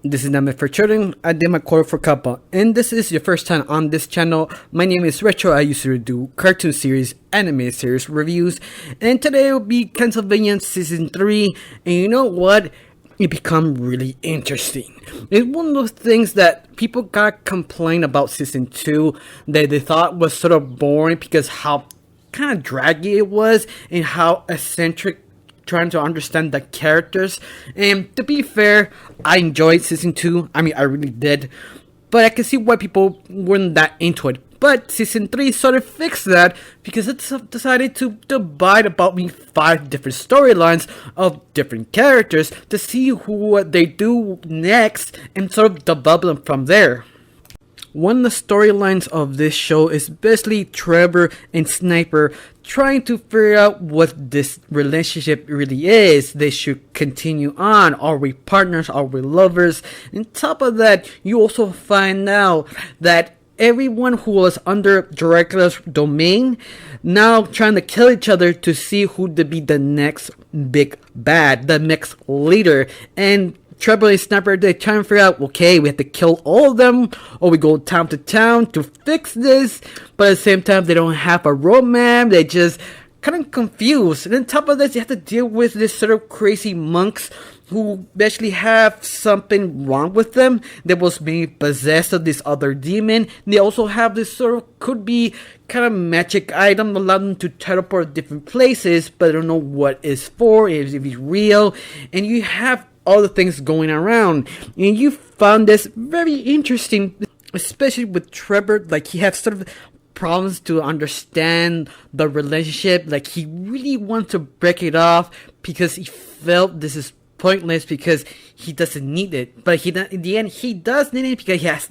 This is Name for Children. I did my quarter for Kappa, and this is your first time on this channel. My name is Retro. I used to do cartoon series, anime series reviews, and today will be Castlevania Season 3. And you know what? It become really interesting. It's one of those things that people got complained about Season 2 that they thought was sort of boring because how kind of draggy it was and how eccentric trying to understand the characters. And to be fair, I enjoyed Season 2. I mean, I really did. But I can see why people weren't that into it. But Season 3 sort of fixed that because it decided to divide about 5 different storylines of different characters to see who they do next and sort of develop them from there. One of the storylines of this show is basically Trevor and Sniper trying to figure out what this relationship really is. They should continue on. Are we partners? Are we lovers? On top of that, you also find out that everyone who was under Dracula's domain now trying to kill each other to see who to be the next big bad, the next leader. And Trevor and Sniper, they try and figure out, okay, we have to kill all of them, or we go town to town to fix this, but at the same time, they don't have a roadmap, they just kind of confused. And on top of this, you have to deal with this sort of crazy monks who actually have something wrong with them that was being possessed of this other demon. They also have this sort of, could be kind of magic item that allow them to teleport different places, but I don't know what it's for, if it's real, and you have all the things going around, and you found this very interesting, especially with Trevor. Like, he had sort of problems to understand the relationship. Like, he really wanted to break it off because he felt this is pointless because he doesn't need it, but in the end he does need it because he has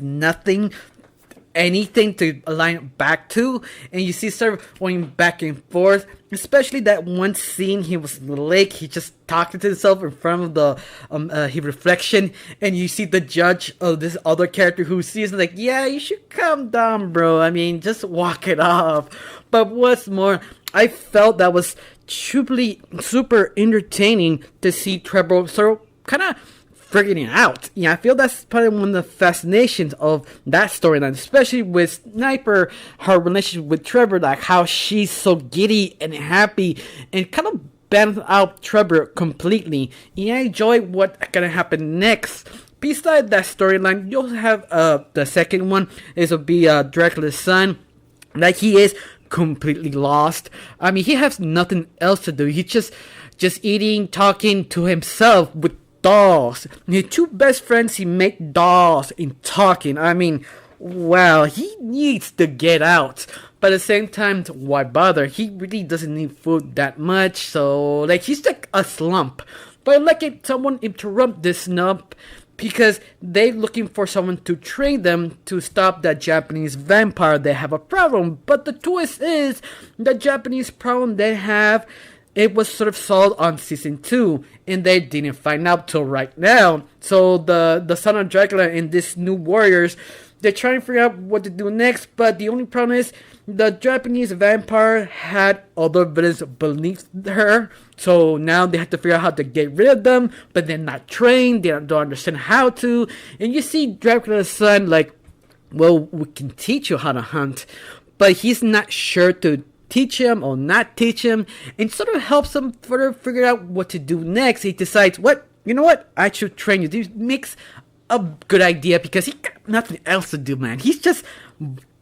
anything to align back to. And you see sort of going back and forth, especially that one scene he was in the lake, he just talking to himself in front of the his reflection, and you see the judge of this other character who sees like, yeah, you should calm down, bro, I mean, just walk it off. But what's more, I felt that was truly super entertaining to see Trevor sort of kind of figuring it out. Yeah, I feel that's probably one of the fascinations of that storyline, especially with Sniper, her relationship with Trevor, like how she's so giddy and happy and kind of balanced out Trevor completely. And I enjoy what's gonna happen next. Besides that storyline, you also have the second one is will be Dracula's son. Like, he is completely lost. I mean, he has nothing else to do. He's just eating, talking to himself with dolls. His 2 best friends, he make dolls and talking. I mean, wow, he needs to get out. But at the same time, why bother? He really doesn't need food that much. So, like, he's like a slump. But like, if someone interrupt this slump because they're looking for someone to train them to stop that Japanese vampire, they have a problem. But the twist is, the Japanese problem they have, it was sort of solved on Season 2, and they didn't find out till right now. So the son of Dracula and these new warriors, they're trying to figure out what to do next, but the only problem is the Japanese vampire had other villains beneath her, so now they have to figure out how to get rid of them, but they're not trained, they don't understand how to. And you see Dracula's son like, well, we can teach you how to hunt, but he's not sure to teach him or not teach him, and sort of helps him further figure out what to do next. He decides, you know what, I should train you. This makes a good idea because he got nothing else to do, man. He's just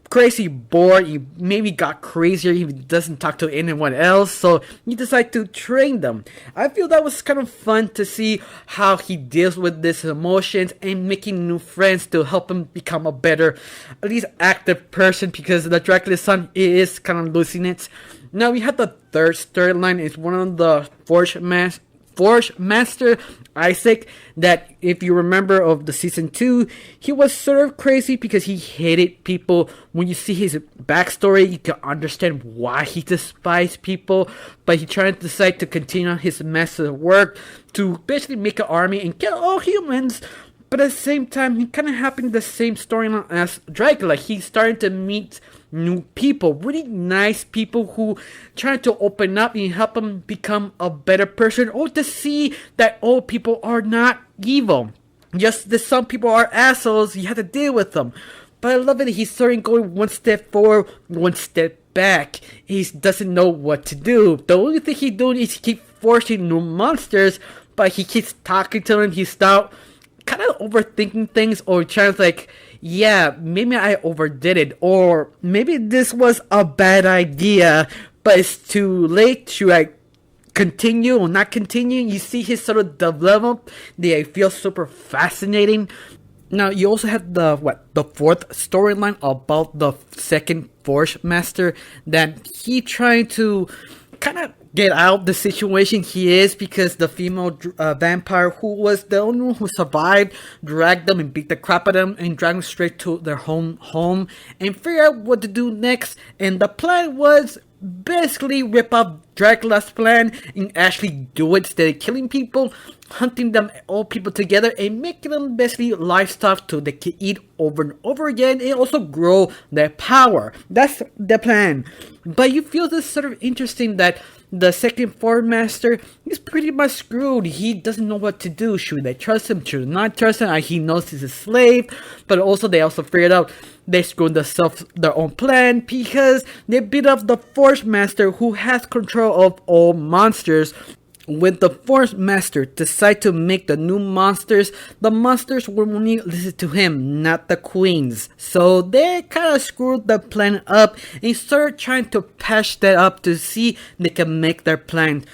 crazy bored. He maybe got crazier. He doesn't talk to anyone else, so he decided to train them. I feel that was kind of fun to see how he deals with these emotions and making new friends to help him become a better, at least active person, because the Dracula's son is kind of losing it. Now we have the third storyline. It's one of the Forge Master Isaac, that if you remember of the Season 2, he was sort of crazy because he hated people. When you see his backstory, you can understand why he despised people, but he tried to decide to continue on his master work to basically make an army and kill all humans. But at the same time, he kind of happened the same storyline as Dracula. He's starting to meet new people, really nice people who try to open up and help him become a better person, or to see that all people are not evil. Just that some people are assholes, you have to deal with them. But I love it, he's starting going one step forward, one step back. He doesn't know what to do. The only thing he's doing is keep forcing new monsters, but he keeps talking to them. He's not kind of overthinking things or trying to like, yeah, maybe I overdid it, or maybe this was a bad idea, but it's too late to like continue or not continue. You see his sort of development. They feel super fascinating. Now you also have the fourth storyline about the second Forge Master, that he trying to kind of get out the situation he is, because the female vampire who was the only one who survived dragged them and beat the crap out of them and dragged them straight to their home and figure out what to do next. And the plan was basically rip off Dracula's plan and actually do it instead of killing people, hunting them all people together and making them basically livestock so they can eat over and over again and also grow their power. That's the plan. But you feel this sort of interesting that the second Forge Master is pretty much screwed. He doesn't know what to do. Should they trust him? Should they not trust him? He knows he's a slave, but also they also figured out they screwed themselves their own plan because they beat up the Forge Master who has control of all monsters. When the Forge Master decide to make the new monsters, the monsters will only listen to him, not the queens. So they kind of screwed the plan up and started trying to patch that up to see they can make their plan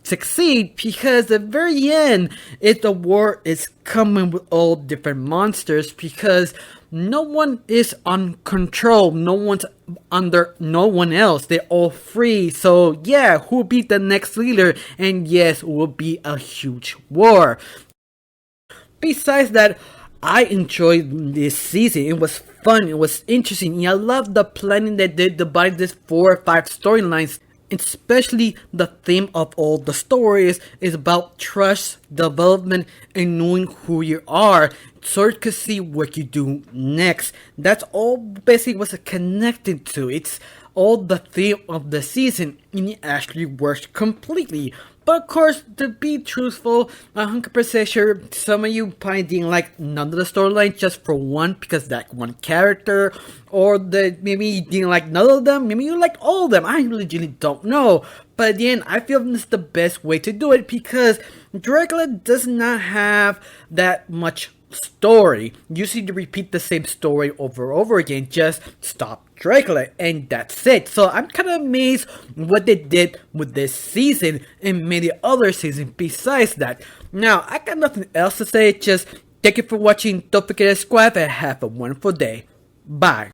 succeed, because at the very end, if the war is coming with all different monsters, because no one is on control, no one's under no one else, they're all free. So yeah, who will be the next leader? And yes, it will be a huge war. Besides that, I enjoyed this season. It was fun, it was interesting, and I love the planning that they divided this 4 or 5 storylines. Especially the theme of all the stories is about trust, development, and knowing who you are, so you can see what you do next. That's all basically what's connected to. It's all the theme of the season, and it actually works completely. But of course, to be truthful, 100% sure some of you probably didn't like none of the storylines just for one, because that one character, or maybe you didn't like none of them, maybe you like all of them. I really don't know. But at the end, I feel this is the best way to do it, because Dracula does not have that much story. Usually to repeat the same story over and over again, just stop Dracula, and that's it. So I'm kind of amazed what they did with this season and many other seasons besides that. Now, I got nothing else to say, just thank you for watching, don't forget to subscribe, and have a wonderful day. Bye.